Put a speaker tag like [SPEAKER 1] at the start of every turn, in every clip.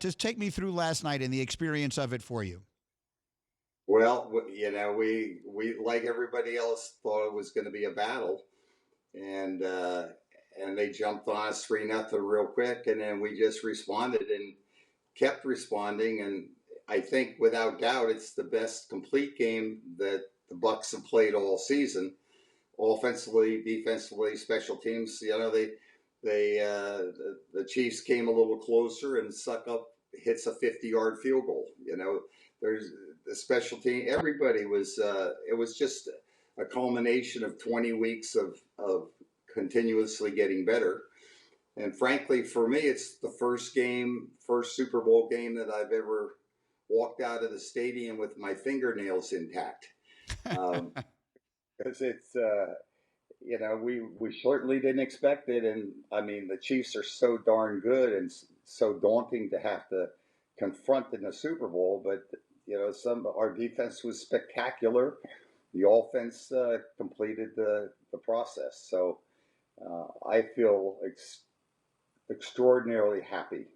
[SPEAKER 1] Just take me through last night and the experience of it for you.
[SPEAKER 2] Well, we like everybody else thought it was going to be a battle, and they jumped on us 3-0 real quick, and then we just responded and kept responding. And I think without doubt, it's the best complete game that the Bucs have played all season, offensively, defensively, special teams. The Chiefs came a little closer, and Suck Up hits a 50-yard field goal. There's the special team. Everybody was. It was just a culmination of 20 weeks of continuously getting better. And frankly, for me, it's the first Super Bowl game that I've ever walked out of the stadium with my fingernails intact. Because we certainly didn't expect it. And I mean, the Chiefs are so darn good and so daunting to have to confront in the Super Bowl. But, our defense was spectacular. The offense completed the process. So I feel extraordinarily happy.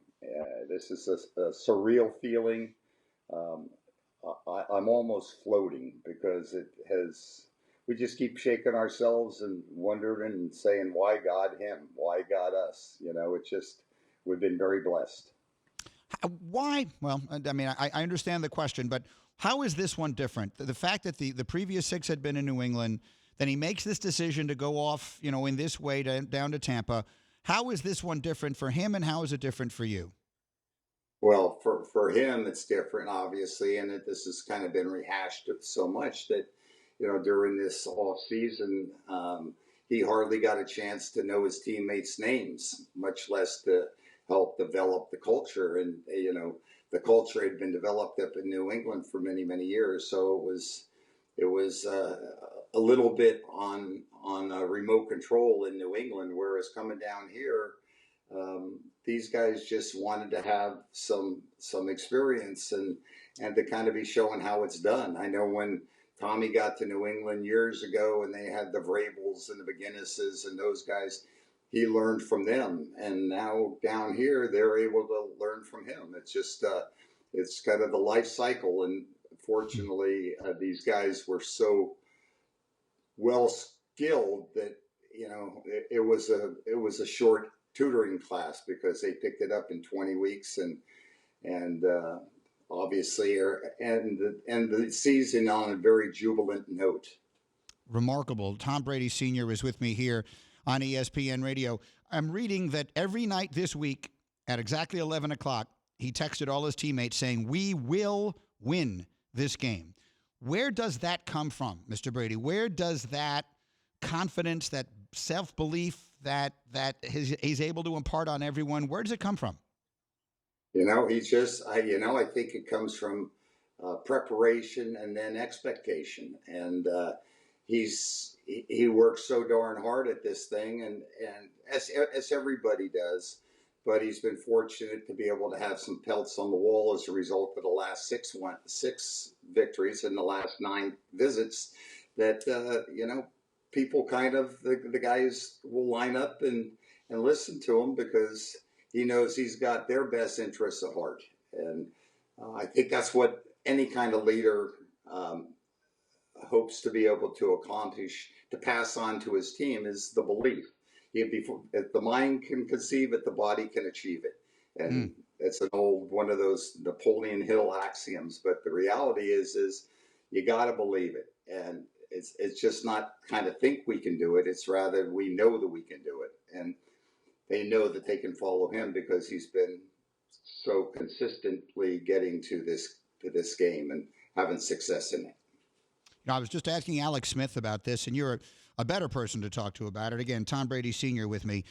[SPEAKER 2] This is a surreal feeling. I'm almost floating because we just keep shaking ourselves and wondering and saying, why God him? Why God us? We've been very blessed.
[SPEAKER 1] Why? Well, I mean, I understand the question, but how is this one different? The fact that the previous 6 had been in New England, then he makes this decision to go off, in this way down to Tampa. How is this one different for him, and how is it different for you?
[SPEAKER 2] Well, for him, it's different, obviously, and this has kind of been rehashed so much that, during this off season, he hardly got a chance to know his teammates' names, much less to help develop the culture. And, the culture had been developed up in New England for many, many years. So it was a little bit on remote control in New England, whereas coming down here, these guys just wanted to have some experience and to kind of be showing how it's done. I know when Tommy got to New England years ago and they had the Vrabels and the McGinnises and those guys, he learned from them. And now down here, they're able to learn from him. It's just, it's kind of the life cycle. And fortunately, these guys were so well skilled that, it was a short tutoring class because they picked it up in 20 weeks and obviously and the season on a very jubilant note.
[SPEAKER 1] Remarkable. Tom Brady Sr. is with me here on ESPN Radio. I'm reading that every night this week at exactly 11 o'clock, he texted all his teammates saying, "We will win this game." Where does that come from, Mr. Brady? Where does that confidence, that self-belief that he's able to impart on everyone, where does it come from?
[SPEAKER 2] I think it comes from preparation and then expectation. And he works so darn hard at this thing, and as everybody does. But he's been fortunate to be able to have some pelts on the wall as a result of the last six victories in the last 9 visits. That people kind of the guys will line up and listen to him because he knows he's got their best interests at heart. And I think that's what any kind of leader hopes to be able to accomplish, to pass on to his team, is the belief. If the mind can conceive it, the body can achieve it. And it's an old one of those Napoleon Hill axioms. But the reality is you got to believe it. And it's just not kind of think we can do it. It's rather we know that we can do it. And they know that they can follow him because he's been so consistently getting to this game and having success in it.
[SPEAKER 1] I was just asking Alex Smith about this, and you're a better person to talk to about it. Again, Tom Brady Sr. with me.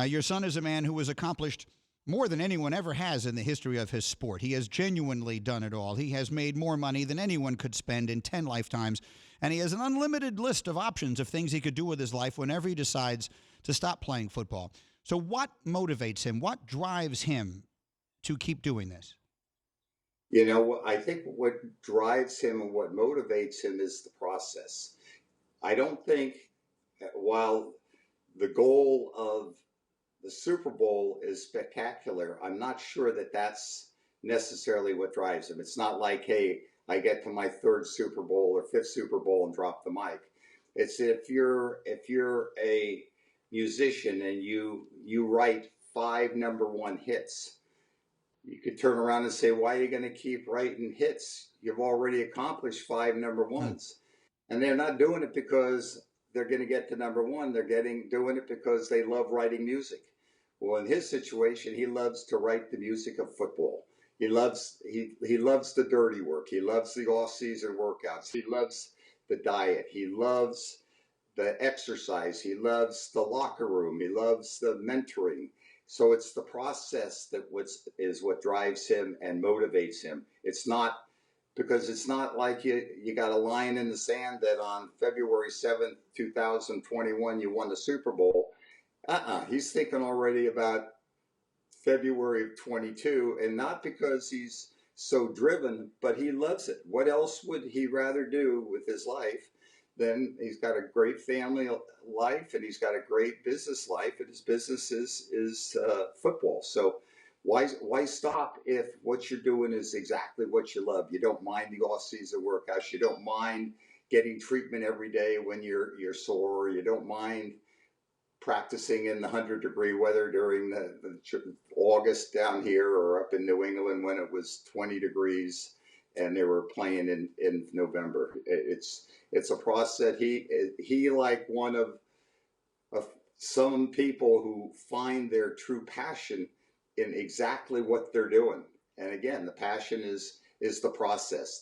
[SPEAKER 1] Your son is a man who has accomplished more than anyone ever has in the history of his sport. He has genuinely done it all. He has made more money than anyone could spend in 10 lifetimes, and he has an unlimited list of options of things he could do with his life whenever he decides to stop playing football. So what motivates him? What drives him to keep doing this?
[SPEAKER 2] I think what drives him and what motivates him is the process. I don't think, while the goal of the Super Bowl is spectacular, I'm not sure that that's necessarily what drives him. It's not like, hey, I get to my third Super Bowl or fifth Super Bowl and drop the mic. It's if you're a musician and you write 5 number one hits, you could turn around and say, why are you going to keep writing hits? You've already accomplished 5 number ones. And they're not doing it because they're going to get to number one. They're doing it because they love writing music. Well, in his situation, he loves to write the music of football. He loves the dirty work. He loves the off-season workouts. He loves the diet. He loves the exercise. He loves the locker room. He loves the mentoring. So it's the process that is what drives him and motivates him. It's not because it's not like you got a line in the sand that on February 7th, 2021, you won the Super Bowl. He's thinking already about February of 22, and not because he's so driven, but he loves it. What else would he rather do with his life? Then he's got a great family life, and he's got a great business life, and his business is football. So why stop if what you're doing is exactly what you love? You don't mind the off-season workouts. You don't mind getting treatment every day when you're sore. You don't mind practicing in the 100-degree weather during the August down here, or up in New England when it was 20 degrees and they were playing in November. It's a process. He like one of some people who find their true passion in exactly what they're doing. And again, the passion is the process.